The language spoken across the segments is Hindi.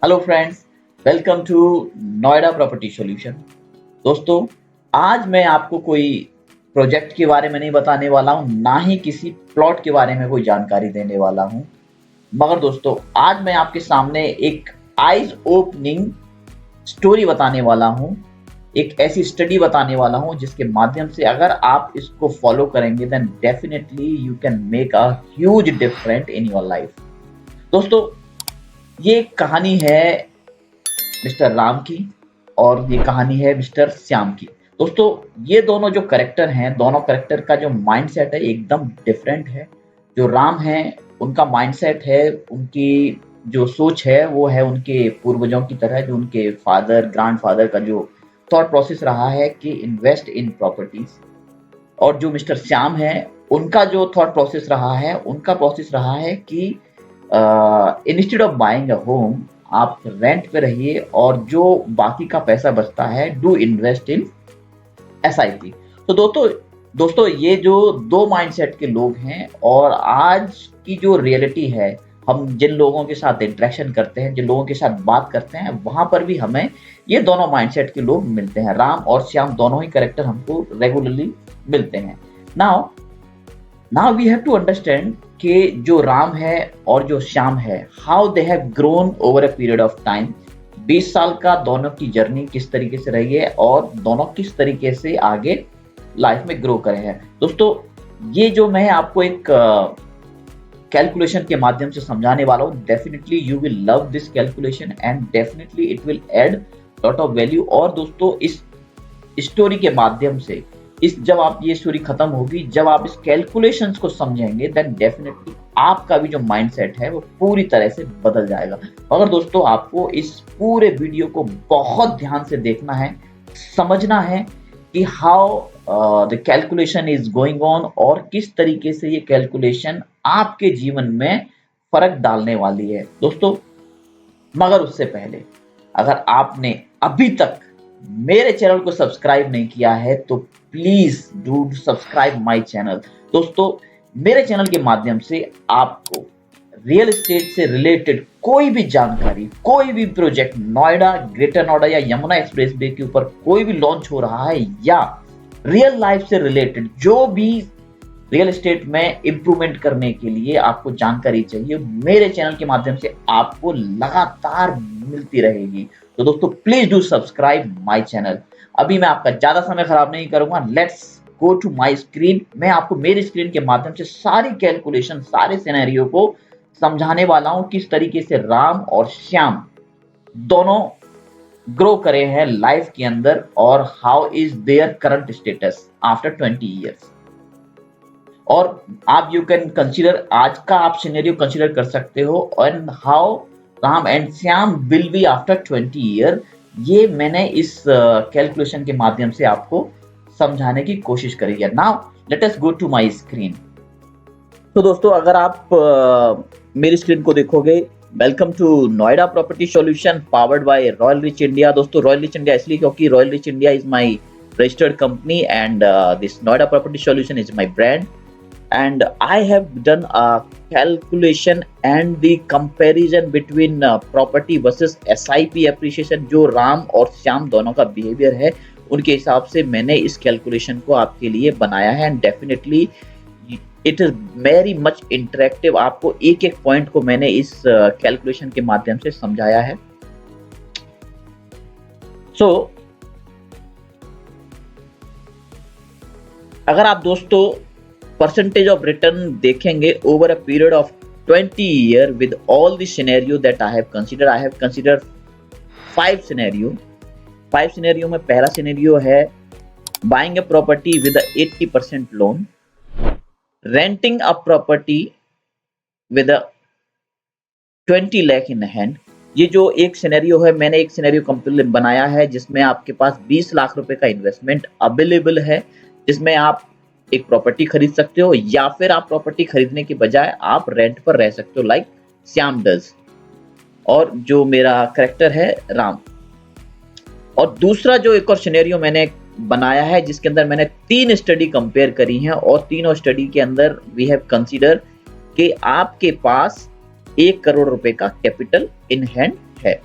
Hello friends, welcome to Noida property solution. दोस्तों, आज मैं आपको कोई प्रोजेक्ट के बारे में नहीं बताने वाला हूं, ना ही किसी प्लॉट के बारे में कोई जानकारी देने वाला हूं। मगर दोस्तों, आज मैं आपके सामने एक आइज ओपनिंग स्टोरी बताने वाला हूं, एक ऐसी स्टडी बताने वाला हूं जिसके माध्यम से अगर आप इसको फॉलो करेंगे then definitely you can make a huge difference in your life. दोस्तों, ये कहानी है मिस्टर राम की और ये कहानी है मिस्टर श्याम की। दोस्तों, ये दोनों जो करेक्टर हैं, दोनों करेक्टर का जो माइंडसेट है एकदम डिफरेंट है। जो राम है उनका माइंडसेट है, उनकी जो सोच है वो है उनके पूर्वजों की तरह, जो उनके फादर ग्रैंडफादर का जो थॉट प्रोसेस रहा है कि इन्वेस्ट इन प्रॉपर्टीज। और जो मिस्टर श्याम है उनका जो थॉट प्रोसेस रहा है, उनका प्रोसेस रहा है कि instead of buying a home आप रेंट पे रहिए और जो बाकी का पैसा बचता है डू इन्वेस्ट इन एसआईपी। तो दोस्तों ये जो दो माइंडसेट के लोग हैं और आज की जो रियलिटी है, हम जिन लोगों के साथ इंटरेक्शन करते हैं, जिन लोगों के साथ बात करते हैं, वहां पर भी हमें ये दोनों माइंडसेट के लोग मिलते हैं। राम और श्याम दोनों ही कैरेक्टर हमको रेगुलरली मिलते हैं। Now we have to understand कि जो राम है और जो श्याम है, how they have grown over a period of time. 20 साल का दोनों की जर्नी किस तरीके से रही है और दोनों किस तरीके से आगे लाइफ में ग्रो करे हैं। दोस्तों, ये जो मैं आपको एक कैलकुलेशन के माध्यम से समझाने वाला हूँ, definitely you will love this calculation and definitely it will add lot of value. और दोस्तों, इस स्टोरी के माध्यम से जब आप ये स्टोरी खत्म होगी, जब आप इस कैलकुलेशंस को समझेंगे देन डेफिनेटली आपका भी जो माइंडसेट है वो पूरी तरह से बदल जाएगा। मगर दोस्तों, आपको इस पूरे वीडियो को बहुत ध्यान से देखना है, समझना है कि how the calculation is going on और किस तरीके से ये कैलकुलेशन आपके जीवन में फर्क डालने वाली है। दोस्तों, मगर उससे पहले अगर आपने अभी तक मेरे चैनल को सब्सक्राइब नहीं किया है तो please do subscribe my channel. दोस्तों, मेरे चैनल के माध्यम से आपको रियल एस्टेट से रिलेटेड कोई भी जानकारी, कोई भी प्रोजेक्ट, नोएडा, ग्रेटर नोएडा या यमुना एक्सप्रेस वे के ऊपर कोई भी लॉन्च हो रहा है या रियल लाइफ से रिलेटेड जो भी रियल एस्टेट में इंप्रूवमेंट करने के लिए आपको जानकारी चाहिए, मेरे चैनल के माध्यम से आपको लगातार मिलती रहेगी। तो दोस्तों, please do subscribe my channel. अभी मैं आपका ज्यादा समय खराब नहीं करूंगा, let's go to my screen. मैं आपको मेरी स्क्रीन के माध्यम से सारी कैलकुलेशन, सारे सिनेरियो को समझाने वाला हूं, किस तरीके से राम और श्याम दोनों ग्रो करे हैं लाइफ के अंदर और how is their current status after 20 years. और आप यू कैन कंसीडर आज का आप सिनेरियो कंसीडर कर सकते हो and how Ram and Shyam will be after 20 year. ये मैंने इस कैलकुलेशन के माध्यम से आपको समझाने की कोशिश करी है। Now let us go to my screen. तो दोस्तों, अगर आप मेरी स्क्रीन को देखोगे, welcome to Noida property solution powered by Royal Rich India. दोस्तों, रॉयल रिच इंडिया इसलिए क्योंकि Royal Rich India is my registered company and this Noida Property Solution is my brand. And I have done a calculation and the comparison between property versus SIP appreciation। जो राम और श्याम दोनों का बिहेवियर है, उनके हिसाब से मैंने इस कैलकुलेशन को आपके लिए बनाया है and definitely it is very much interactive. आपको एक एक पॉइंट को मैंने इस कैलकुलेशन के माध्यम से समझाया है। सो अगर आप दोस्तों परसेंटेज ऑफ रिटर्न देखेंगे over a period of 20 year with all the scenario that I have consider 5 scenario में पहला सिनेरियो है buying a property with 80% loan, renting a property with 20 lakh in hand. ये जो एक सिनेरियो है, मैंने एक सिनेरियो कंप्लीट बनाया है जिसमें आपके पास 20 लाख रुपए का इन्वेस्टमेंट अवेलेबल है, जिसमें आप एक प्रॉपर्टी खरीद सकते हो या फिर आप प्रॉपर्टी खरीदने के बजाय आप रेंट पर रह सकते हो लाइक श्याम डज और जो मेरा कैरेक्टर है राम। और दूसरा जो एक और सिनेरियो मैंने बनाया है जिसके अंदर मैंने 3 स्टडी कंपेयर करी हैं और तीनों स्टडी के अंदर वी हैव कंसीडर कि आपके पास 1 करोड़ रुपए का कैपिटल इन हैंड है।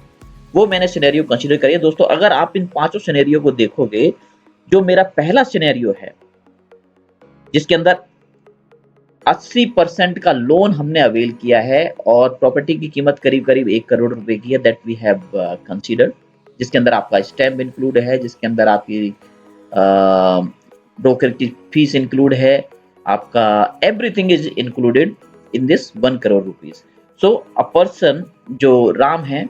वो मैंने सिनेरियो कंसीडर करी है। दोस्तों अगर आप इन पांचों सिनेरियो को देखोगे, जो मेरा पहला सिनेरियो है जिसके अंदर 80% का लोन हमने अवेल किया है और प्रॉपर्टी की कीमत करीब करीब 1 करोड़ रुपए की है, दैट वी हैव कंसीडर्ड, जिसके अंदर आपका स्टैम्प इंक्लूड है, जिसके अंदर आपकी ब्रोकर की फीस इंक्लूड है, आपका everything is included in this 1 crore rupees. So a person जो राम है,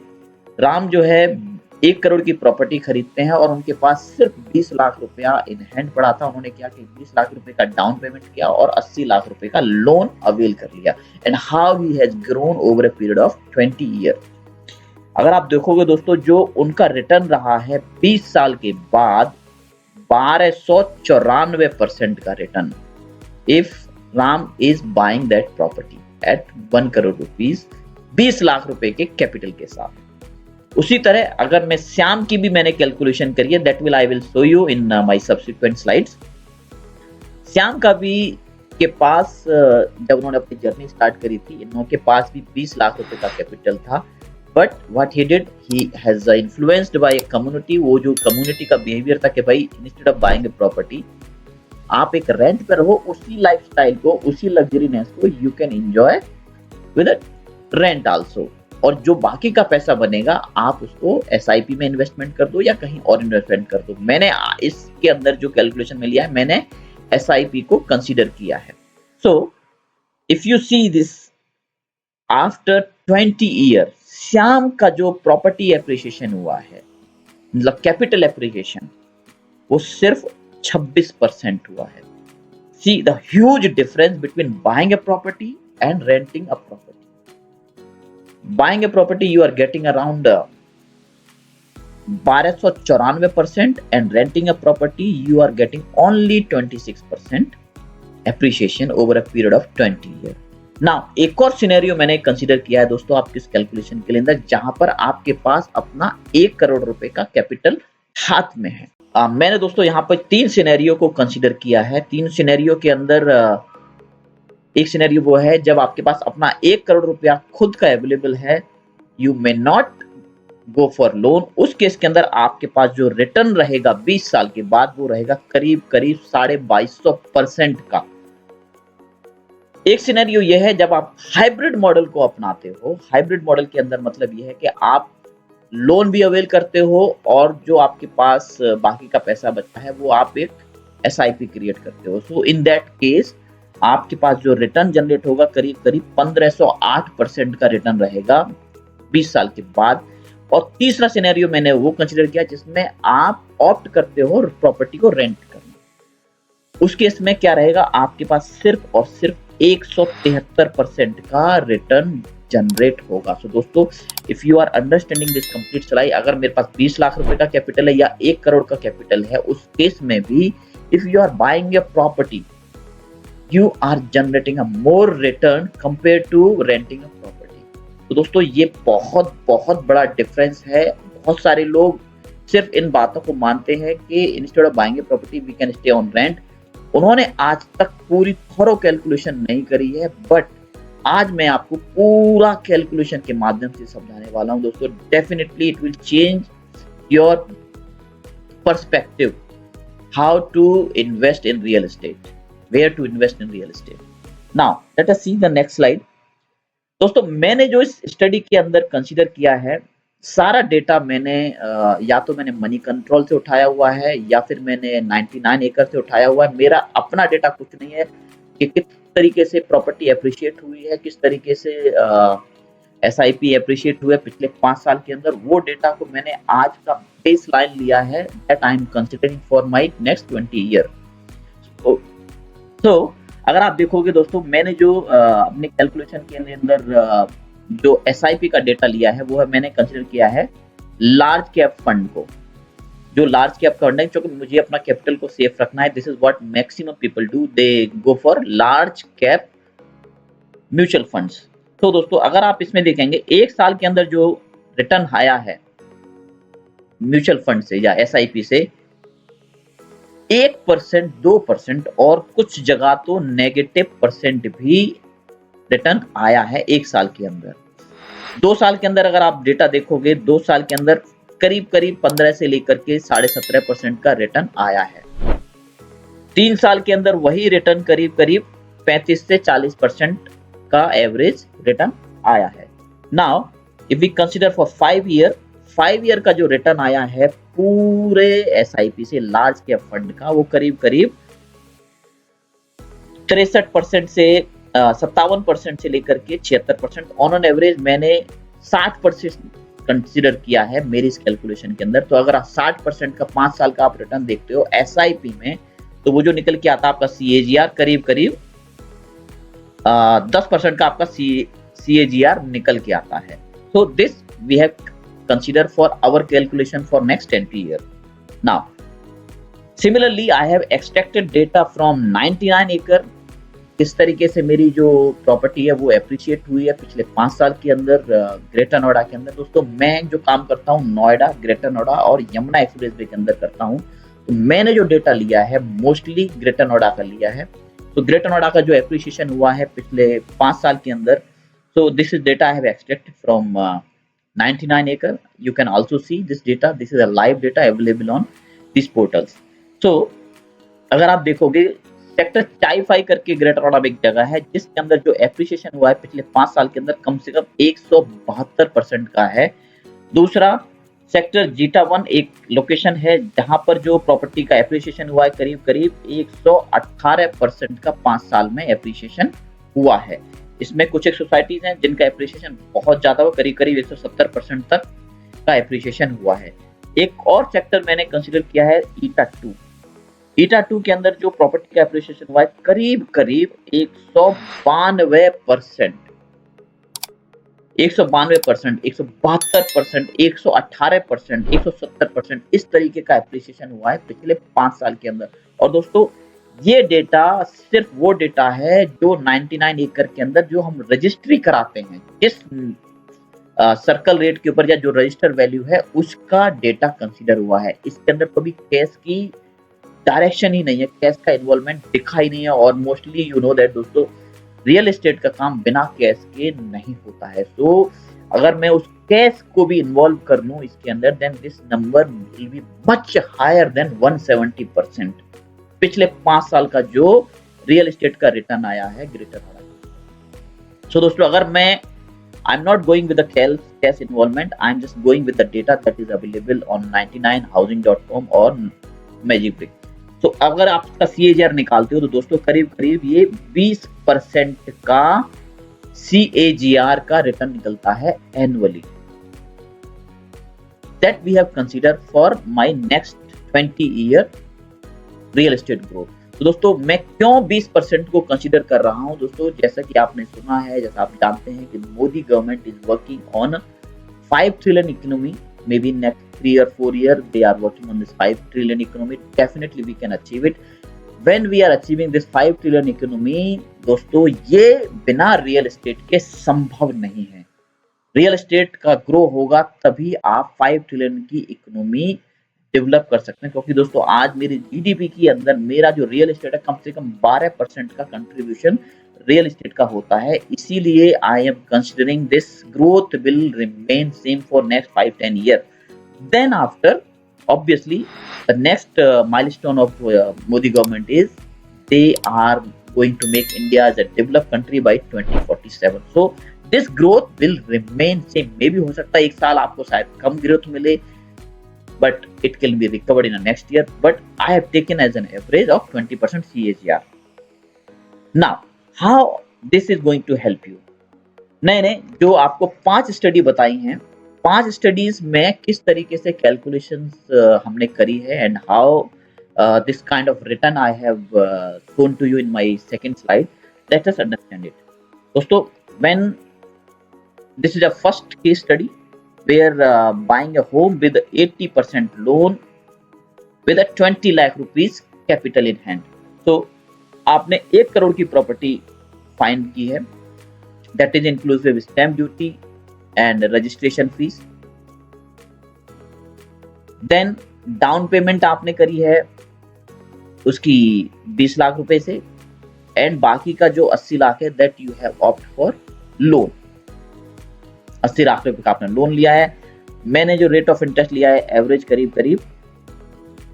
राम जो है 1 करोड़ की प्रॉपर्टी खरीदते हैं और उनके पास सिर्फ 20 लाख रुपया इन हैंड पड़ा था। उन्होंने क्या कि 20 लाख रुपए का डाउन पेमेंट किया और 80 लाख रुपए का लोन अवेल कर लिया। And how he has grown over a period of 20 year. अगर आप देखोगे दोस्तों, जो उनका रिटर्न रहा है 20 साल के बाद 1294% का return, if Ram is buying that property eight 1 crore rupees 20 lakh रुपए के कैपिटल के साथ। उसी तरह अगर मैं श्याम की भी मैंने कैलकुलेशन करी है, that will I will show you in my subsequent slides. Shyam का भी के पास जब उन्होंने अपनी जर्नी स्टार्ट करी थी, इन लोगों के पास भी 20 लाख रुपए का कैपिटल था, but what he did, he has influenced by a community. वो जो कम्युनिटी का बिहेवियर था कि भाई instead of buying a property, आप एक रेंट पे रहो, उसी लाइफस्टाइल को, उसी लग्जरीनेस को you can enjoy with rent also, और जो बाकी का पैसा बनेगा आप उसको एसआईपी में इन्वेस्टमेंट कर दो या कहीं और इन्वेस्टमेंट कर दो। मैंने इसके अंदर जो कैलकुलेशन में लिया है, मैंने एसआईपी को कंसीडर किया है। So if you see this, after 20 year Shyam का जो प्रॉपर्टी एप्रिसिएशन हुआ है, मतलब कैपिटल एप्रिसिएशन, वो सिर्फ 26% हुआ है। See the huge difference between buying a property and renting a property. Buying a property you are getting around 1294% and renting a property you are getting only 26% appreciation over a period of 20 years. Now एक और सिनेरियो मैंने कंसीडर किया है दोस्तों आपके इस कैलकुलेशन के अंदर, जहां पर आपके पास अपना 1 करोड़ रुपए का कैपिटल हाथ में है। मैंने दोस्तों यहाँ पर 3 सिनेरियो को कंसीडर किया है। 3 सिनेरियो के अंदर एक सिनेरियो वो है जब आपके पास अपना 1 करोड़ रुपया खुद का अवेलेबल है, you may not go for loan. उस केस के अंदर आपके पास जो रिटर्न रहेगा 20 साल के बाद, वो रहेगा करीब करीब 2250% का। एक सिनेरियो ये है जब आप हाइब्रिड मॉडल को अपनाते हो। हाइब्रिड मॉडल के अंदर मतलब ये है कि आप लोन भी अवेल करते हो और जो आपके पास बाकी का पैसा बचा है वो आप एक एसआईपी क्रिएट करते हो। सो इन दैट केस आपके पास जो रिटर्न जनरेट होगा करीब करीब 1508% का रिटर्न रहेगा 20 साल के बाद। और तीसरा सिनेरियो मैंने वो कंसीडर किया जिसमें आप ऑप्ट करते हो प्रॉपर्टी को रेंट करना। उस केस में क्या रहेगा, आपके पास सिर्फ और सिर्फ 173% का रिटर्न जनरेट होगा। सो दोस्तों, if you are understanding this complete slide, अगर मेरे पास 20 लाख रुपए का कैपिटल है या 1 करोड़ का कैपिटल है, उस केस में भी if you are buying a property you are generating a more return compared to renting a property। तो दोस्तों ये बहुत बहुत बड़ा डिफरेंस है। बहुत सारे लोग सिर्फ इन बातों को मानते हैं कि instead of buying a property we can stay on rent. उन्होंने आज तक पूरी थॉरो कैलकुलेशन नहीं करी है, बट आज मैं आपको पूरा कैलकुलेशन के माध्यम से समझाने वाला हूं दोस्तों। Definitely it will change your perspective how to invest in real estate, where to invest in real estate. Now let us see the next slide। दोस्तों मैंने जो इस स्टडी के अंदर कंसीडर किया है, सारा डेटा मैंने या तो मैंने मनी कंट्रोल से उठाया हुआ है या फिर मैंने 99 एकड़ से उठाया हुआ है। मेरा अपना डेटा कुछ नहीं है कि किस तरीके से प्रॉपर्टी एप्रिशिएट हुई है, किस तरीके से एसआईपी एप्रिशिएट हुआ है पिछले 5 साल के अंदर। वो डेटा को मैंने आज का बेस लाइन लिया है, that I am considering for my next 20 year. तो अगर आप देखोगे दोस्तों, मैंने जो अपने कैलकुलेशन के अंदर जो एसआईपी का डेटा लिया है, वो है मैंने कंसीडर किया है लार्ज कैप फंड को। जो लार्ज कैप फंड है, क्योंकि मुझे अपना कैपिटल को सेफ रखना है, this is what maximum people do, they go for large cap mutual funds. तो दोस्तों अगर आप इसमें देखेंगे 1 साल के अंदर जो रिटर्न आया है म्यूचुअल फंड से या एसआईपी से, 1%, 2% और कुछ जगह तो नेगेटिव % भी रिटर्न आया है 1 साल के अंदर। 2 साल के अंदर अगर आप डेटा देखोगे, 2 साल के अंदर करीब-करीब 15 से लेकर के 17.5% का रिटर्न आया है। 3 साल के अंदर वही रिटर्न करीब-करीब 35 से 40% का एवरेज रिटर्न आया है। Now if we consider for 5 year का जो रिटर्न आया है पूरे एसआईपी से, लार्ज कैप फंड का, वो करीब-करीब 63% से 57% से लेकर के 76%, ऑन एन एवरेज मैंने 60% कंसीडर किया है मेरी इस कैलकुलेशन के अंदर। तो अगर आप 60% का 5 साल का आप रिटर्न देखते हो एसआईपी में, तो वो जो निकल के आता है आपका सीएजीआर करीब-करीब 10% का आपका सीएजीआर निकल के आता है। So this we have considered for our calculation for next 20 years. Now, similarly, I have extracted data from 99 acre. किस तरीके से मेरी जो प्रॉपर्टी है वो एप्रिशिएट हुई है पिछले 5 साल के अंदर ग्रेटर नोएडा के अंदर। दोस्तों, मैं जो काम करता हूँ नोएडा, ग्रेटर नोएडा और यमुना एक्सप्रेसवे के अंदर करता हूँ, तो मैंने जो डेटा लिया है मोस्टली ग्रेटर नोएडा का लिया है। तो ग्रेटर नोएडा का जो एप्रिशिएशन हुआ है पिछले 5 साल के अंदर, so this is data I have extracted from 99 acre. You can also see this data. This is a live data available on these portals. So अगर आप देखोगे सेक्टर चाइफाई करके ग्रेटर नोएडा में एक जगह है जिसके अंदर जो एप्रिसिएशन हुआ है पिछले 5 साल के अंदर कम से कम 172% का है। दूसरा सेक्टर जीटा 1 एक लोकेशन है जहां पर जो प्रॉपर्टी का एप्रिसिएशन हुआ है करीब-करीब 118% का 5 साल में एप्रिसिएशन हुआ है। इसमें कुछ एक सोसाइटीज हैं जिनका एप्रिसिएशन बहुत ज्यादा हुआ, करीब-करीब 170% तक का एप्रिसिएशन हुआ है। एक और सेक्टर मैंने कंसीडर किया है ईटा 2। ईटा 2 के अंदर जो प्रॉपर्टी का एप्रिसिएशन हुआ है करीब-करीब 192%, 192%, 172%, 118%, 170%, इस तरीके का एप्रिसिएशन हुआ है पिछले 5 साल के अंदर। और दोस्तों, ये डेटा सिर्फ वो डेटा है जो 99 एकड़ के अंदर जो हम रजिस्ट्री कराते हैं, जिस सर्कल रेट के ऊपर या जो रजिस्टर वैल्यू है उसका डेटा कंसीडर हुआ है। इसके अंदर कभी कैश की डायरेक्शन ही नहीं है, कैश का इन्वॉल्वमेंट दिखा ही नहीं है। और मोस्टली यू नो दैट दोस्तों, रियल एस्टेट का काम बिना कैश के नहीं होता है। तो अगर मैं उस कैश को भी इन्वॉल्व कर लूं इसके अंदर, then this number will be much higher than 170%। पिछले 5 साल का जो रियल एस्टेट का रिटर्न आया है ग्रेटर नोएडा। सो दोस्तों, अगर मैं I am not going with the cash involvement, I am just going with the data that is available on 99housing.com और मैजिक ब्रिक। तो अगर आप इसका सीएजीआर निकालते हो तो दोस्तों करीब-करीब ये 20% का सीएजीआर का रिटर्न निकलता है annually. That we have consider for my next 20 year real estate growth. तो दोस्तों, मैं क्यों 20% को कंसीडर कर रहा हूं दोस्तों, जैसा कि आपने सुना है, जैसा आप जानते हैं कि Modi government is working on 5 trillion economy. maybe next 3 or 4 years they are working on this 5 trillion economy. Definitely we can achieve it. When we are achieving this 5 trillion economy, दोस्तों, ये बिना रियल एस्टेट के संभव नहीं है। रियल एस्टेट का ग्रो होगा तभी आप 5 ट्रिलियन की इकोनॉमी डेवलप कर सकते हैं। क्योंकि दोस्तों, आज मेरी जीडीपी के अंदर मेरा जो रियल एस्टेट है कम से कम 12% का कंट्रीब्यूशन रियल एस्टेट का होता है। इसीलिए I am considering this growth will remain same for next 5-10 year. Then after, obviously the next milestone of Modi government is they are going to make India as a developed country by 2047. So this growth will remain same. Maybe हो सकता है एक साल आपको शायद कम ग्रोथ मिले, but it can be recovered in the next year. But I have taken as an average of 20% CAGR. Now, how this is going to help you? मैंने जो आपको 5 स्टडी बताई हैं, 5 स्टडीज में किस तरीके से कैलकुलेशंस हमने करी है and how this kind of return I have shown to you in my second slide, let us understand it. दोस्तों, when this is a first case study where buying a home with 80% loan with a 20 lakh rupees capital in hand. तो आपने 1 करोड़ की प्रॉपर्टी फाइंड की है, that is inclusive stamp duty and registration fees. Then down payment आपने करी है उसकी 20 लाख रुपए से एंड बाकी का जो 80 लाख है that you have opt for loan. 80 lakh रुपए का आपने लोन लिया है, मैंने जो रेट ऑफ इंटरेस्ट लिया है एवरेज करीब करीब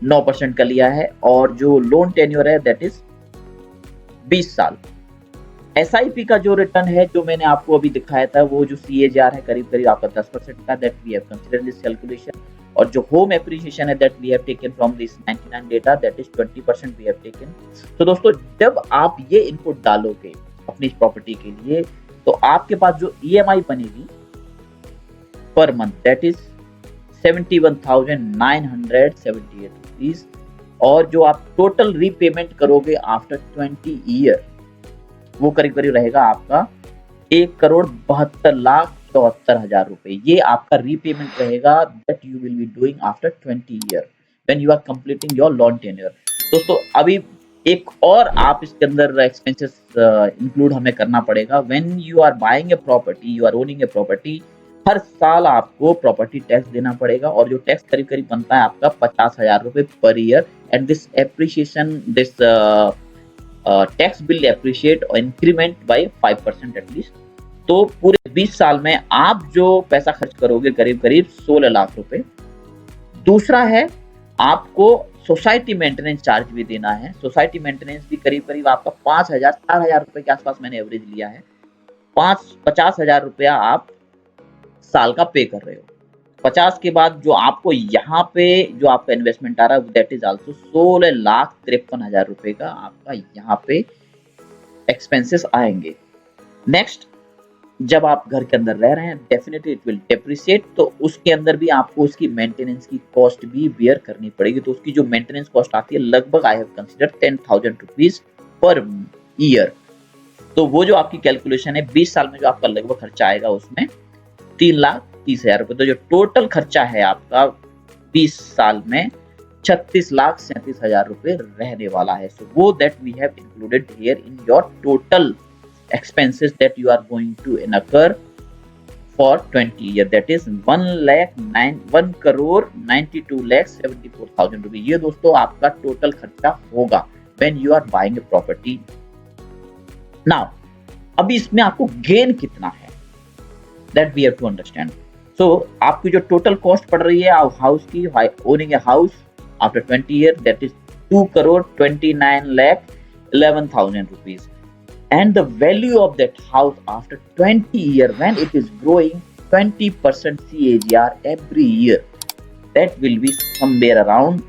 9% का लिया है, और जो लोन टेन्योर है दैट इज 20 साल। एसआईपी का जो रिटर्न है जो मैंने आपको अभी दिखाया था, वो जो CAGR है करीब करीब आपका 10% का, that we have considered this calculation. और जो होम एप्रिसिएशन है that we have taken from this 99 data, that is 20% we have taken. तो दोस्तों जब आप ये इनपुट डालोगे अपनी प्रॉपर्टी के लिए, तो आपके पास जो EMI बनेगी per month that is 71,978 rupees, और जो आप टोटल रीपेमेंट करोगे आफ्टर 20 ईयर वो करीब करीब रहेगा आपका 1,72,74,000 रुपए। ये आपका रीपेमेंट रहेगा that you will be doing after 20 year when you are completing your loan tenure. दोस्तों अभी एक और आप इसके अंदर एक्सपेंसेस इंक्लूड हमें करना पड़ेगा। When you are buying a property, you are owning a property, हर साल आपको प्रॉपर्टी टैक्स देना पड़ेगा, और जो टैक्स करीब करीब बनता है आपका 50,000 रुपए per year. And this appreciation, this tax bill appreciate और इंक्रीमेंट बाय 5% एटलीस्ट। तो पूरे 20 साल में आप जो पैसा खर्च करोगे करीब करीब 16 लाख रुपए। दूसरा है आपको सोसाइटी मेंटेनेंस चार्ज भी देना है। सोसाइटी मेंटेनेंस भी करीब करीब आपका 4,000 रुपए के आसपास मैंने एवरेज लिया है। 50,000 रुपया आप साल का पे कर रहे हो। 50 के बाद जो आपको यहाँ पे जो आपका इन्वेस्टमेंट आ रहा है दैट इज आल्सो 16,53,000 रुपए का आपका यहाँ पे एक्सपेंसेस आएंगे। नेक्स्ट, जब आप घर के अंदर रह रहे हैं डेफिनेटली इट विल डेप्रिसिएट, तो उसके अंदर भी आपको उसकी मेंटेनेंस की कॉस्ट भी बियर करनी पड़ेगी। तो उसकी जो मेंटेनेंस कॉस्ट आती है लगभग I have considered 10,000 rupees per year. तो वो जो आपकी कैलकुलेशन है 20 साल में जो आपका लगभग खर्चा आएगा उसमें 3,30,000 रुपए। तो जो टोटल खर्चा है आपका 20 साल में 36,37,000 रुपए रहने वाला है। सो वो that we have included here in your total expenses that you are going to incur for 20 year, that is 1,92,74,000 रुपए। ये दोस्तों आपका टोटल खर्चा होगा when you are buying a property। now अभी इसमें आपको गेन कितना है that we have to understand। so आपकी जो टोटल कॉस्ट पड़ रही है हाउस की, owning a house after 20 year, that is 2,29,11,000 rupees, and the value of that house after 20 year when it is growing 20% CAGR every year, that will be somewhere around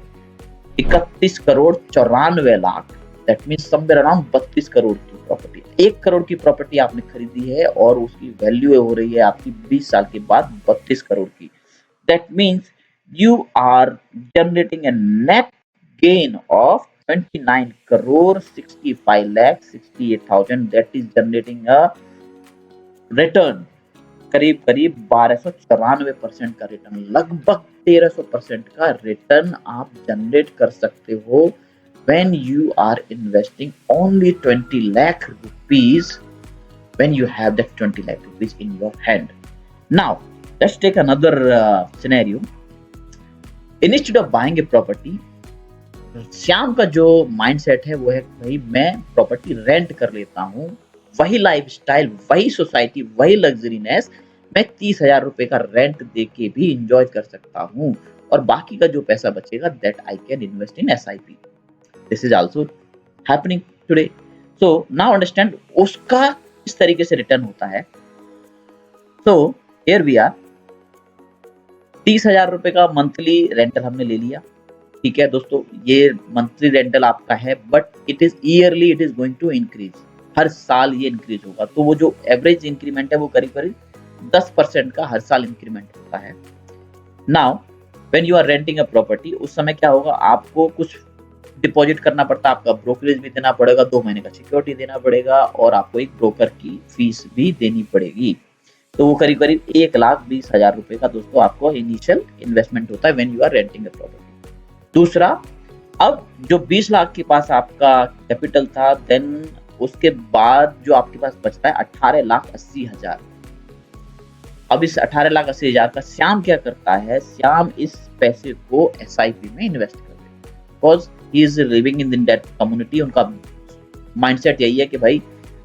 31,94,00,000। that means somewhere around 32 crore की प्रॉपर्टी। 1 करोड़ की प्रॉपर्टी आपने खरीदी है और उसकी वैल्यू हो रही है आपकी 20 साल के बाद 32 करोड़ की। that means you are generating a net gain of 29,65,68,000, that is generating a return करीब करीब 1294% का रिटर्न, लगभग 1300% का रिटर्न आप जनरेट कर सकते हो when you are investing only 20 lakh rupees, when you have that 20 lakh rupees in your hand। now let's take another scenario। instead of buying a property, Shyam का जो माइंडसेट है वो है भाई मैं प्रॉपर्टी रेंट कर लेता हूँ, वही लाइफस्टाइल, वही सोसाइटी, वही लग्जरीनेस मैं 30,000 रुपए का रेंट देके भी एंजॉय कर सकता हूँ, और बाकी का जो पैसा बचेगा that I can invest in SIP। This is also happening today. So now understand उसका इस तरीके से रिटर्न होता है। सो हियर वी आर, 30,000 रुपए का मंथली रेंटल हमने ले लिया, ठीक है दोस्तों, ये मंथली रेंटल आपका है, but it is yearly, it is going to increase, हर साल ये इंक्रीज होगा। तो वो जो एवरेज इंक्रीमेंट है वो करीब करीब 10% का हर साल इंक्रीमेंट होता है। Now when you are renting a property, उस समय क्या होगा, आपको कुछ डिपॉजिट करना पड़ता है, आपका ब्रोकरेज भी देना पड़ेगा, 2 महीने का सिक्योरिटी देना पड़ेगा, और आपको एक ब्रोकर की फीस भी देनी पड़ेगी। तो वो करीब करीब 1,20,000 रुपए का दोस्तों आपको इनिशियल इन्वेस्टमेंट होता है when you are renting a property. दूसरा, अब जो 20 लाख के पास आपका कैपिटल था, देन उसके बाद जो आपके पास बचता है 18,80,000। अब इस 18,80,000 का श्याम क्या करता है, श्याम इस पैसे को SIP में इन्वेस्ट कर देता है, because he is living in that community. उनका माइंडसेट यही है कि भाई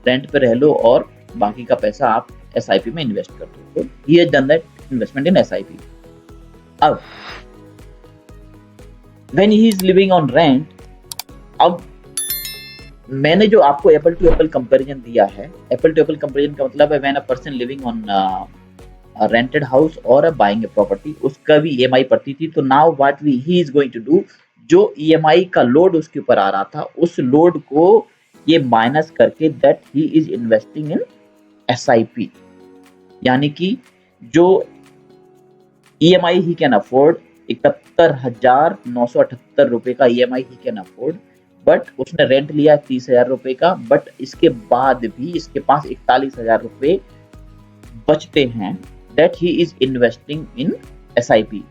रेंट पे रह लो और बाकी का पैसा आप SIP में इन्वेस्ट कर दो। he has done that investment in SIP. अब when he is living on rent, अब मैंने जो आपको एप्पल टू एप्पल कंपैरिजन दिया है, एप्पल टू एप्पल कंपैरिजन का मतलब है when a person living on rented house और बाइंग ए प्रॉपर्टी, उसका भी ईएमआई पड़ती थी। तो now what he is going to do, जो ईएमआई का लोड उसके ऊपर आ रहा था, उस लोड को ये माइनस करके that he is investing in SIP, यानी कि जो ईएमआई ही कैन अफोर्ड 71,978 रुपए का EMI he can afford, but उसने रेंट लिया 30,000 रुपए का, बट इसके बाद भी इसके पास 41,000 रुपए बचते हैं, that he is investing in SIP.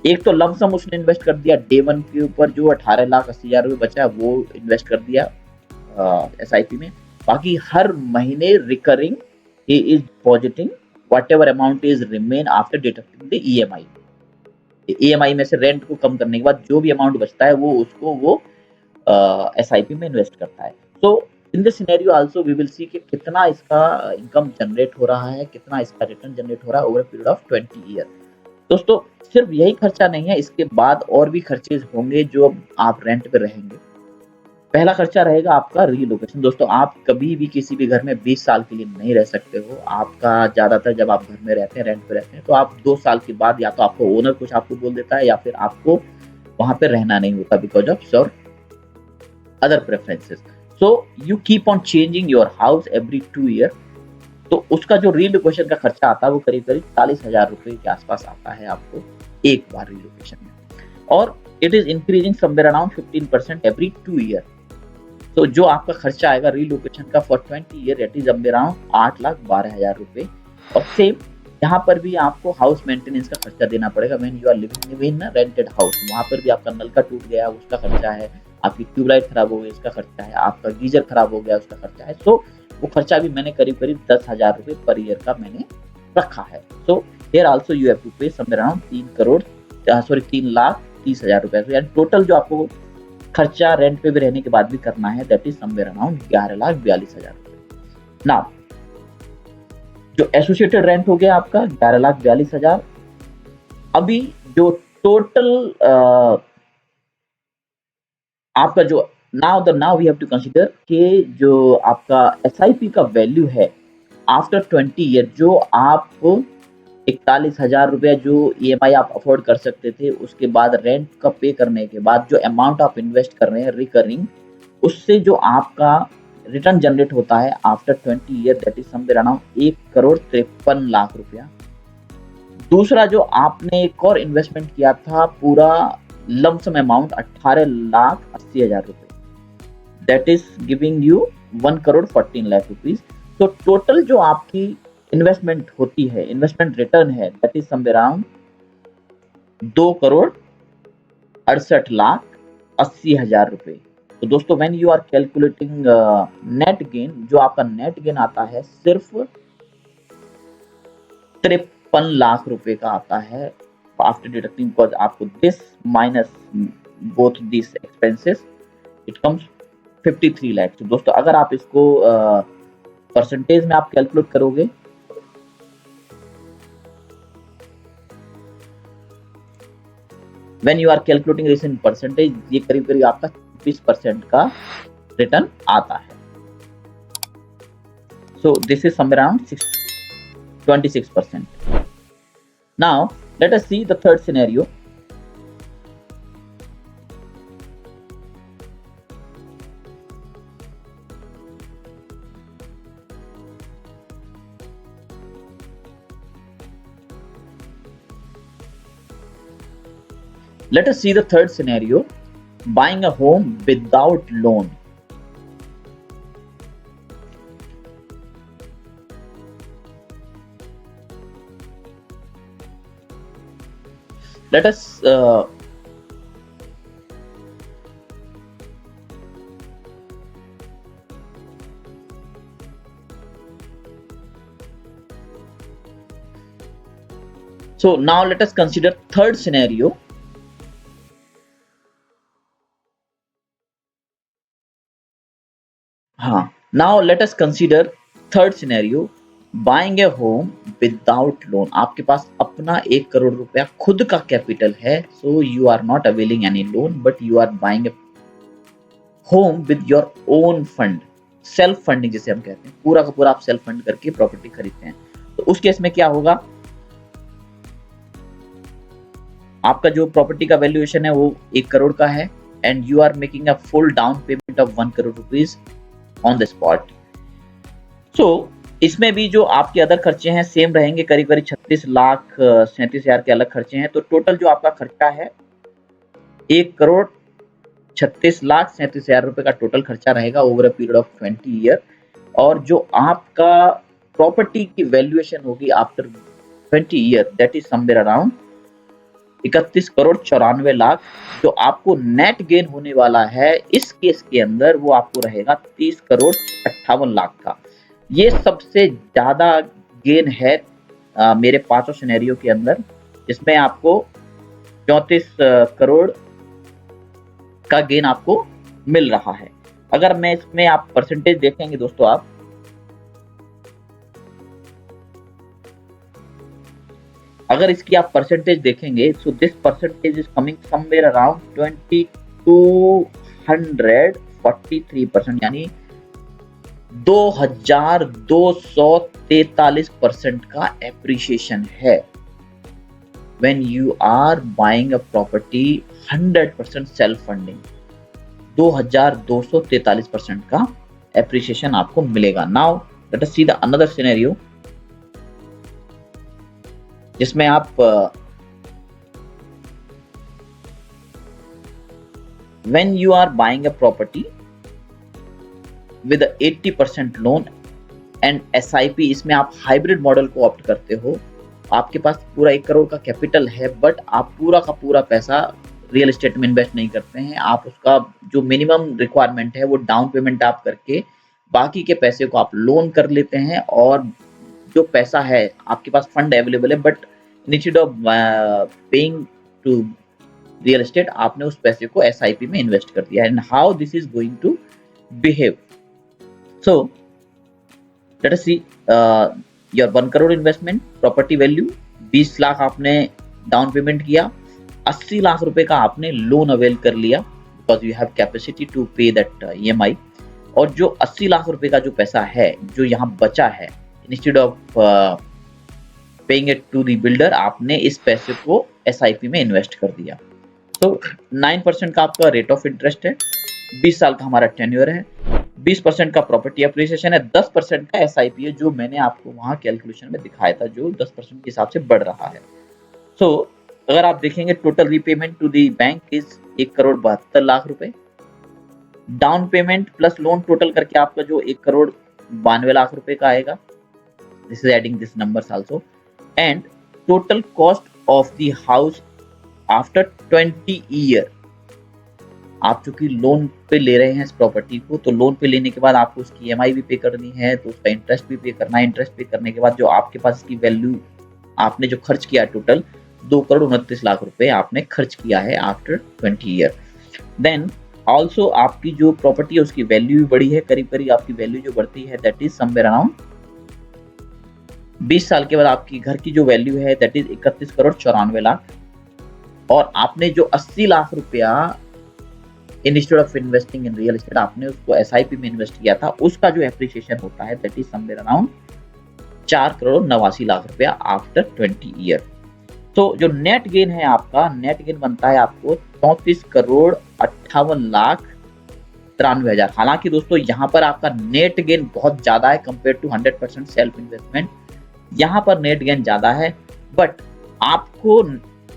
एक तो लमसम उसने इन्वेस्ट कर दिया डे वन के ऊपर, जो 18,80,000 रुपए बचा वो इन्वेस्ट कर दिया एसआईपी में। बाकी हर महीने recurring he is depositing whatever amount is remain after deducting the EMI। EMI में से रेंट को कम करने के बाद जो भी अमाउंट बचता है वो उसको वो एसआईपी में इन्वेस्ट करता है। So in this scenario also we will see कि कितना इसका इनकम जनरेट हो रहा है, कितना इसका रिटर्न जनरेट हो रहा है ओवर पीरियड ऑफ 20 ईयर। दोस्तों सिर्फ यही खर्चा नहीं है, इसके बाद और भी खर्चे होंगे जो आप रेंट पे रहेंगे। पहला खर्चा रहेगा आपका रीलोकेशन। दोस्तों आप कभी भी किसी भी घर में 20 साल के लिए नहीं रह सकते हो। आपका ज़्यादातर जब आप घर में रहते हैं, रेंट पे रहते हैं, तो आप 2 साल के बाद या तो आपको ओनर कुछ आपको बोल देता है या फिर आपको वहाँ पे रहना नहीं होता because of your other preferences. So you keep on changing your house every 2 year. तो उसका जो रीलोकेशन का खर्चा आता है वो करीब करीब 40,000 रुपए के आसपास आता है आपको एक बार रीलोकेशन में, और it is increasing somewhere around 15% every 2 year. तो जो आपका खर्चा आएगा रीलोकेशन का for 20 year it is around 8,12,000 रुपए। और सेम यहाँ पर भी आपको हाउस मेंटेनेंस का खर्चा देना पड़ेगा when you are living in rented house. वहाँ पर भी आपका नल का टूट गया उसका खर्चा है, आपकी ट्यूबलाइट खराब हो गई इसका खर्चा है, आपका गीजर खराब हो गया उसका खर्चा है। सो वो खर्चा भी मैंने करीब करीब 10,000 रुपए पर ईयर का मैंने रखा है। So here also you have to pay somewhere around 3,30,30,000 रुपए। यानी टोटल जो आपको खर्चा रेंट पे भी रहने के बाद भी करना है दैट इज समवेयर अराउंड 11,42,000 रुपए। नाउ जो एसोसिएटेड रेंट हो गया आपका 11,42,000। अभी जो टोटल आपका जो now we have to consider कि जो आपका एसआईपी का वैल्यू है आफ्टर 20 ईयर, जो आप 41,000 रुपया जो ईएमआई आप अफोर्ड कर सकते थे, उसके बाद रेंट का पे करने के बाद जो अमाउंट आप इन्वेस्ट कर रहे हैं रिकरिंग, उससे जो आपका रिटर्न जनरेट होता है after 20 year that is somewhere around 1,53,00,000 रुपया। दूसरा जो आपने एक और इन्वेस्टमेंट किया था पूरा लमसम अमाउंट 18,80,000 रुपए, that is giving you 1,14,00,000 rupees. तो टोटल जो आपकी इन्वेस्टमेंट होती है, इन्वेस्टमेंट रिटर्न है दैट इज समवेयर अराउंड 2,68,80,000 रुपए। तो दोस्तों when you are calculating net gain, जो आपका नेट गेन आता है सिर्फ 53 लाख रुपए का आता है आफ्टर डिडक्टिंग, बिकॉज आपको this minus both this expenses it comes 53 lakh. तो दोस्तों अगर आप इसको परसेंटेज में आप कैलकुलेट करोगे when you are calculating this in percentage, ये करीब करीब आपका 26% का रिटर्न आता है। So this is somewhere around 26%। Now let us see the third scenario. Let us see the third scenario, buying a home without loan. Let us so now let us consider third scenario. Now let us consider third scenario, buying a home without loan, आपके पास अपना 1 करोड़ रुपया खुद का कैपिटल है, so you are not availing any loan but you are buying a home with your own fund, self funding जिसे हम कहते हैं, पूरा का पूरा आप सेल्फ फंड करके प्रॉपर्टी खरीदते हैं। तो उस केस में क्या होगा, आपका जो प्रॉपर्टी का वैल्यूएशन है वो 1 करोड़ का है and you are making a full down payment of 1 crore rupees on the spot. So इसमें भी जो आपके अदर खर्चे हैं सेम रहेंगे, करीब करीब 36,37,000 के अलग खर्चे हैं। तो टोटल जो आपका खर्चा है 1,36,37,000 रुपए का टोटल खर्चा रहेगा over a period of 20 year. और जो आपका प्रॉपर्टी की वैल्यूएशन होगी after 20 year that is somewhere around 31,94,00,000, जो आपको नेट गेन होने वाला है इस केस के अंदर वो आपको रहेगा 30,58,00,000 का। ये सबसे ज्यादा गेन है मेरे पांचों सिनेरियो के अंदर, जिसमें आपको 34 करोड़ का गेन आपको मिल रहा है। अगर मैं इसमें आप परसेंटेज देखेंगे दोस्तों, आप अगर इसकी आप परसेंटेज देखेंगे, so this percentage is coming somewhere around 2243%, यानी 2243% का एप्रिसिएशन है when you are buying a property 100% self funding. 2243% का एप्रिसिएशन आपको मिलेगा। Now let us see the another scenario, जिसमें आप when you are buying a property with a 80% loan and SIP, इसमें आप हाइब्रिड मॉडल को ऑप्ट करते हो। आपके पास पूरा 1 करोड़ का कैपिटल है बट आप पूरा का पूरा पैसा रियल एस्टेट में इन्वेस्ट नहीं करते हैं। आप उसका जो मिनिमम रिक्वायरमेंट है वो डाउन पेमेंट आप करके बाकी के पैसे को आप लोन कर लेते हैं, और जो पैसा है आपके पास फंड अवेलेबल है but instead of paying to real estate आपने उस पैसे को SIP में इन्वेस्ट कर दिया। And how this is going to behave, so let us see your 1 crore investment, property value 20 lakh आपने डाउन पेमेंट किया, 80 लाख रुपए का आपने लोन अवेल कर लिया because you have capacity to pay that EMI। और जो 80 लाख रुपए का जो पैसा है जो यहाँ बचा है, instead of paying it to the builder, आपने इस पैसे को SIP में इन्वेस्ट कर दिया। तो 9% का आपका रेट ऑफ इंटरेस्ट है, 20 साल का हमारा टेन्योर है, 20% का प्रॉपर्टी अप्रिसिएशन है, 10% का SIP है जो मैंने आपको वहां कैलकुलेशन में दिखाया था, जो 10% के हिसाब से बढ़ रहा है। सो अगर आप देखेंगे total repayment to the bank is 1,72,00,000 रुपए, down payment plus loan total करके आपका जो 1,92,00,000 रुपए का आएगा, this is adding this numbers also, and total cost of the house after 20 year. आप चूंकि लोन पे ले रहे हैं इस प्रॉपर्टी को, तो लोन पे लेने के बाद आपको उसकी EMI भी पे करनी है, तो उसका इंटरेस्ट भी पे करना है। इंटरेस्ट पे करने के बाद जो आपके पास इसकी वैल्यू आपने जो खर्च किया टोटल 2,29,00,000 रुपए आपने खर्च किया है आफ्टर 20 ईयर। देन ऑल्सो आपकी जो प्रॉपर्टी है उसकी वैल्यू भी बढ़ी है, करीब करीब आपकी वैल्यू जो बढ़ती है दैट इज समवेयर अराउंड 20 साल के बाद आपकी घर की जो वैल्यू है दैट इज 31,94,00,000। और आपने जो 80 लाख रुपया instead of investing in real estate आपने उसको SIP में इन्वेस्ट किया था, उसका जो एप्रिसिएशन होता है दैट इज समवेयर अराउंड 4,89,00,000 रुपया आफ्टर 20 ईयर। तो जो नेट गेन है आपका, नेट गेन बनता है आपको 34,58,93,000। हालांकि दोस्तों यहाँ पर आपका नेट गेन बहुत ज्यादा है कंपेयर टू 100% सेल्फ इन्वेस्टमेंट। यहाँ पर नेट गेन ज्यादा है बट आपको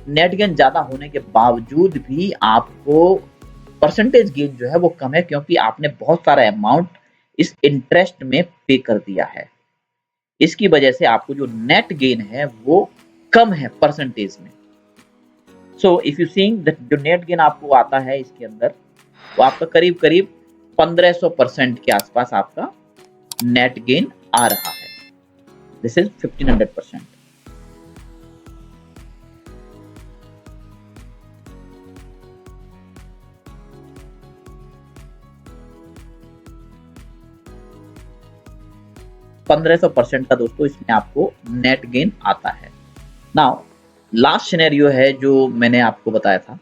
नेट गेन ज्यादा होने के बावजूद भी आपको परसेंटेज गेन जो है वो कम है, क्योंकि आपने बहुत सारा अमाउंट इस इंटरेस्ट में पे कर दिया है। इसकी वजह से आपको जो नेट गेन है वो कम है परसेंटेज में। So if you seeing that जो नेट गेन आपको आता है इसके अंदर, वो आपका करीब करीब 1500% के आसपास आपका नेट गेन आ रहा है। This is 1500%। 1500% का दोस्तों इसमें आपको नेट गेन आता है। नाउ लास्ट सिनेरियो है जो मैंने आपको बताया था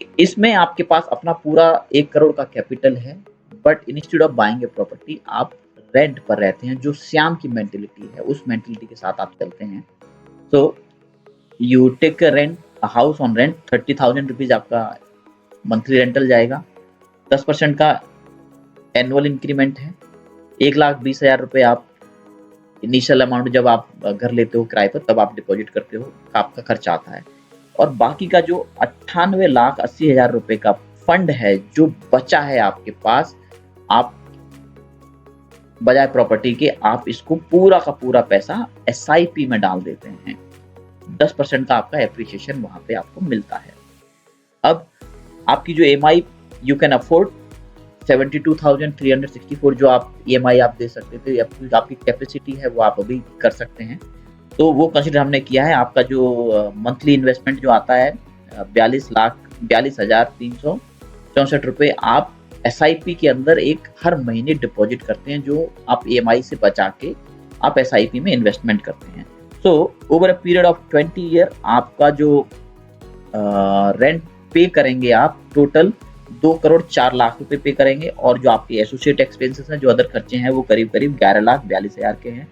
कि इसमें आपके पास अपना पूरा 1 करोड़ का कैपिटल है, but instead of buying a property आप रेंट पर रहते हैं। जो श्याम की मेंटेलिटी है उस मेंटेलिटी के साथ आप चलते हैं। So you take rent house on rent, 30,000 rupees आपका मंथली रेंटल जाएगा। 10% का एनुअल इंक्रीमेंट है। 1,20,000 रुपये आप इनिशियल अमाउंट जब आप घर लेते हो किराए पर तब आप डिपॉजिट करते हो, आपका खर्चा आता है। और बाकी का जो 98,80,000 रुपये का फंड है जो बचा है आपके पास, आप बजाय प्रॉपर्टी के आप इसको पूरा का पूरा पैसा एसआईपी में डाल देते हैं। 10% का आपका एप्रिसिएशन वहां पे आपको मिलता है। अब आपकी जो EMI यू कैन अफोर्ड 72,364 जो आप EMI आप दे सकते थे, या आपकी कैपेसिटी है वो आप अभी कर सकते हैं, तो वो कंसिडर हमने किया है। आपका जो मंथली इन्वेस्टमेंट जो आता है 42,42,364 रुपये आप SIP के अंदर एक हर महीने डिपॉजिट करते हैं, जो आप EMI से बचा के आप SIP में इन्वेस्टमेंट करते हैं। So over a period of 20 year आपका जो रेंट पे करेंगे आप टोटल 2,04,00,000 रुपए पे करेंगे, और जो आपके एसोसिएट एक्सपेंसेस हैं, जो अदर खर्चे हैं, वो करीब 11,42,000 के हैं।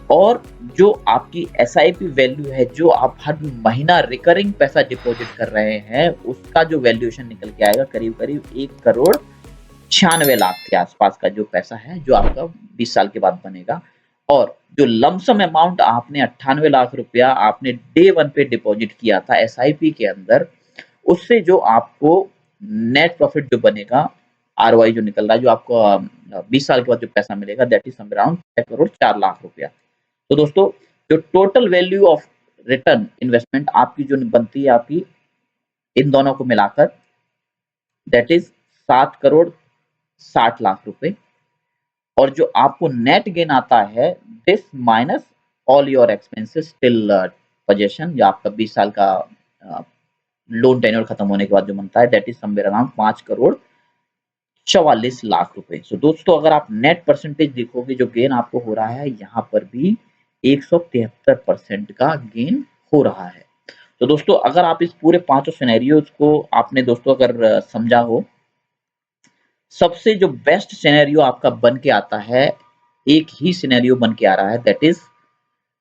और जो आपकी SIP वैल्यू है, जो आप हर महीना रिकरिंग पैसा डिपॉजिट कर रहे हैं, उसका जो वैल्यूएशन निकल के आएगा करीब 1,96,00,000 के आसपास का जो पैसा है, जो आपका 20 साल के बाद बनेगा। और जो लमसम अमाउंट आपने 98,00,000 रुपया आपने डे 1 पे डिपॉजिट किया था SIP के अंदर, उससे जो आपको नेट प्रॉफिट जो बनेगा, ROI जो निकल रहा है, जो आपको 20 साल के बाद जो पैसा मिलेगा, दैट इज समवेयर अराउंड 6,04,00,000 रुपया। तो दोस्तों जो total value of return investment आपकी जो बनती है, आपकी इन दोनों को मिलाकर दैट इज 7,60,00,000 रुपए। और जो आपको नेट गेन आता है, this minus all your expenses till possession, जो आपका 20 साल का लोन टेन्योर खत्म होने के बाद जो बनता है, दैट इज समवेयर अराउंड 5,44,00,000 रुपए। सो दोस्तों अगर आप नेट परसेंटेज देखोगे, जो गेन आपको हो रहा है यहाँ पर भी 173% का गेन हो रहा है। तो दोस्तों अगर आप इस पूरे पांचों सिनेरियोज को आपने दोस्तों अगर समझा हो, सबसे जो बेस्ट सिनेरियो आपका बन के आता है, एक ही सिनेरियो बन के आ रहा है, दैट इज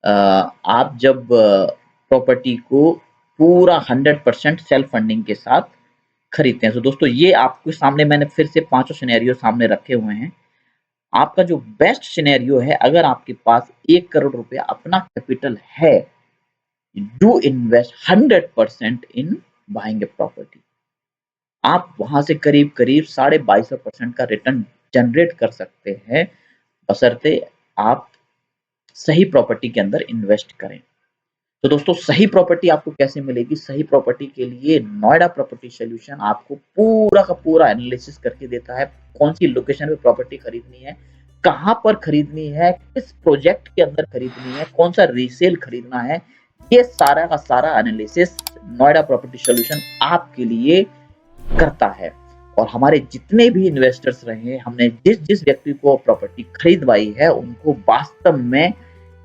आप जब प्रॉपर्टी को पूरा 100% सेल्फ फंडिंग के साथ खरीदते हैं। तो दोस्तों ये आपके सामने मैंने फिर से पांचों सिनेरियो सामने रखे हुए हैं। आपका जो बेस्ट सिनेरियो है, अगर आपके पास 1 करोड़ रुपया अपना कैपिटल है, do invest 100% in buying a property. आप वहां से करीब 22.5% का रिटर्न जनरेट कर सकते हैं, बशर्ते आप सही प्रॉपर्टी के अंदर इन्वेस्ट करें। तो दोस्तों सही प्रॉपर्टी आपको कैसे मिलेगी? सही प्रॉपर्टी के लिए नोएडा प्रॉपर्टी सॉल्यूशन आपको पूरा का पूरा एनालिसिस करके देता है। कौन सी लोकेशन पे प्रॉपर्टी खरीदनी है, कहां पर खरीदनी है, किस प्रोजेक्ट के अंदर खरीदनी है, कौन सा रीसेल खरीदना है, ये सारा का सारा एनालिसिस नोएडा प्रॉपर्टी सॉल्यूशन आपके लिए करता है। और हमारे जितने भी इन्वेस्टर्स रहे, हमने जिस जिस व्यक्ति को प्रॉपर्टी खरीदवाई है, उनको वास्तव में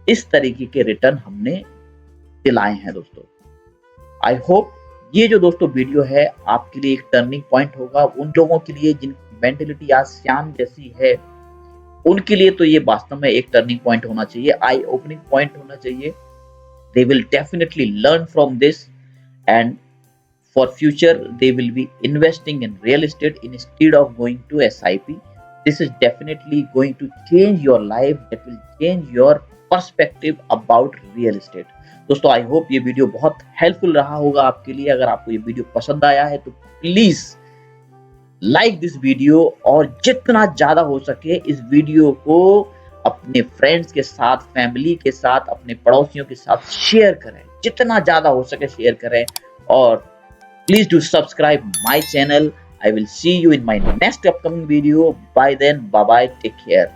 इस तरीके के रिटर्न हमने दिलाए हैं दोस्तों। आई होप ये जो दोस्तों वीडियो है आपके लिए एक टर्निंग पॉइंट होगा। उन लोगों के लिए जिनकी मेंटेलिटी आज श्याम जैसी है, उनके लिए तो ये वास्तव में एक टर्निंग पॉइंट होना चाहिए, आई ओपनिंग पॉइंट होना चाहिए। They will definitely learn from this, and for future they will be investing in real estate instead of going to SIP. This is definitely going to change your life, that will change your perspective about real estate. दोस्तों आई होप ये वीडियो बहुत हेल्पफुल रहा होगा आपके लिए। अगर आपको ये वीडियो पसंद आया है तो प्लीज लाइक दिस वीडियो, और जितना ज्यादा हो सके इस वीडियो को अपने फ्रेंड्स के साथ, फैमिली के साथ, अपने पड़ोसियों के साथ शेयर करें, जितना ज्यादा हो सके शेयर करें। और please do subscribe my channel. I will see you in my next upcoming video. Bye then. Bye bye. Take care.